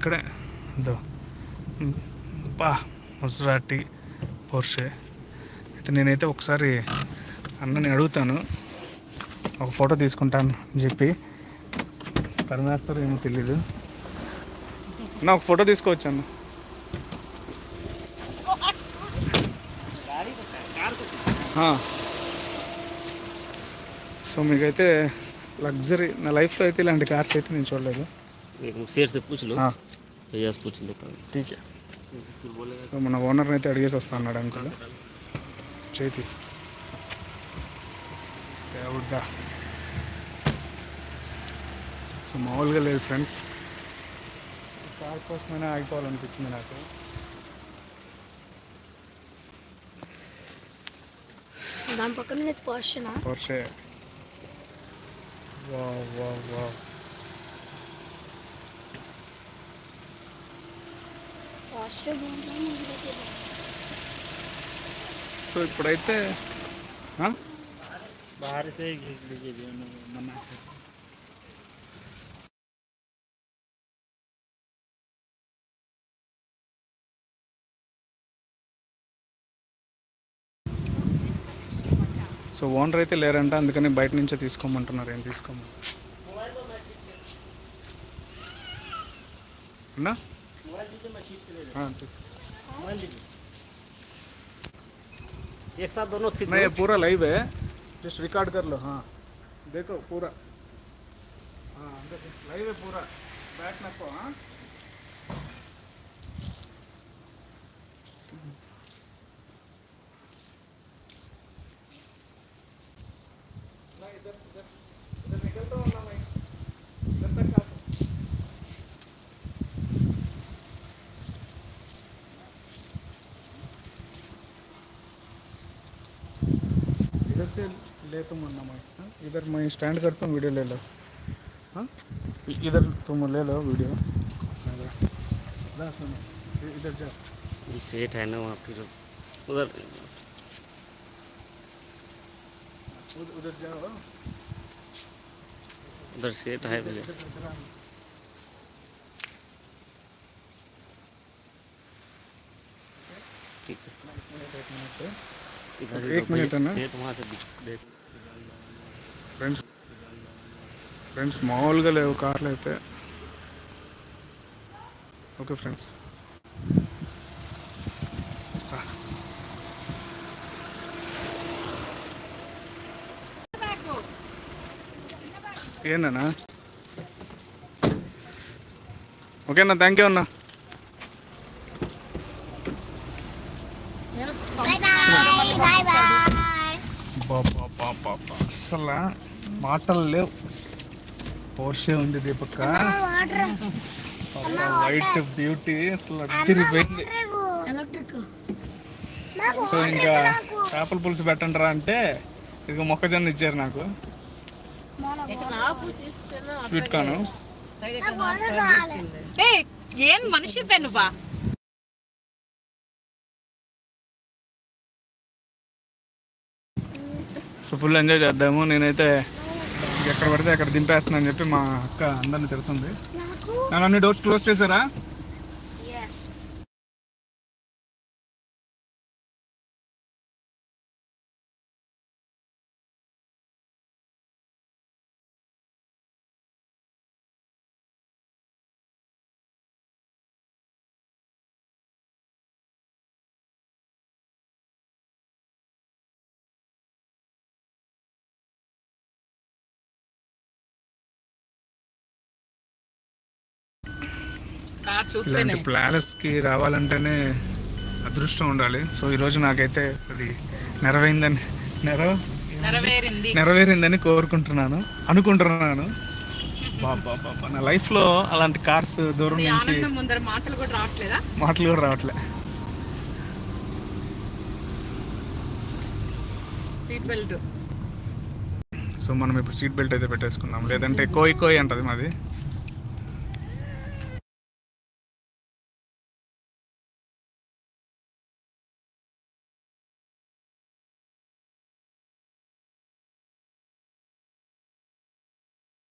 ఇక్కడే ఇదో బా మసరాటి పోర్షే అయితే నేనైతే ఒకసారి అన్నని అడుగుతాను, ఒక ఫోటో తీసుకుంటాను అని చెప్పి. తరిమేస్తారో ఏమో తెలీదు. అన్న ఒక ఫోటో తీసుకోవచ్చు అన్న. సో మీకైతే లగ్జరీ, నా లైఫ్లో అయితే ఇలాంటి కార్స్ అయితే నేను చూడలేదు. ఠీకే. సో మన ఓనర్ని అయితే అడిగేసి వస్తా అన్నాడు అంకుల్. చేతి దేవుడ్డా. సో మామూలుగా లేదు ఫ్రెండ్స్, కార్ కోసమైనా ఆగిపోవాలనిపించింది నాకు. దాని పక్కన Porsche. Wow wow wow. So ఇప్పుడైతే సో ఓనర్ అయితే లేరంట, అందుకని బయట నుంచే తీసుకోమంటున్నారు. ఏం తీసుకోమని ना? हाँ ठीक। एक साथ दोनों खींच। नहीं ये पूरा लाइव है, जस्ट रिकॉर्ड कर लो। हाँ देखो पूरा, हाँ लाइव है पूरा, बैठ नको। हाँ इधर इधर इधर निकलता हूँ ना मैं, इधर तक आ। इधर से ले तुम अन्ना मैं, इधर मैं स्टैंड करता हूँ, वीडियो ले लो। हाँ इधर तुम ले लो वीडियो। इधर जाओ, सेट है ना वहाँ, फिर उधर उधर जाओ, उधर सेट है भैया। ठीक है, एक मिनट है ना सेट वहाँ से देख। फ्रेंड्स फ्रेंड्स మామూలుగా లేవు కార్లు అయితే. ఓకే ఫ్రెండ్స్, ఏనా ఓకేనా, థ్యాంక్ యూ అన్నా. అసలు మాటలు లేవు. పోర్షే ఉంది దీపక్క, వైట్ బ్యూటీ అసలు అదిరిపోయింది. సో ఇంకా చేపల పులుసు పెట్టండిరా అంటే ఇక మొక్కజొన్న ఇచ్చారు నాకు, స్వీట్ కాను. ఏం మనిషి పెనువా. సో ఫుల్ ఎంజాయ్ చేద్దాము. నేనైతే ఎక్కడ పడితే అక్కడ దింపేస్తున్నా అని చెప్పి మా అక్క అందరిని తిడుతుంది. నన్ను అన్ని డోర్స్ క్లోజ్ చేశారా? ఇలాంటి ప్లానెస్కి రావాలంటేనే అదృష్టం ఉండాలి. సో ఈరోజు నాకైతే అది నెరవేరిందని అనుకుంటున్నాను. బాబా నా లైఫ్లో అలాంటి కార్స్ దూరం నుంచి మాటలు కూడా రావట్లే. సో మనం ఇప్పుడు సీట్ బెల్ట్ అయితే పెట్టేసుకుందాం, లేదంటే కోయి అంటది మాది.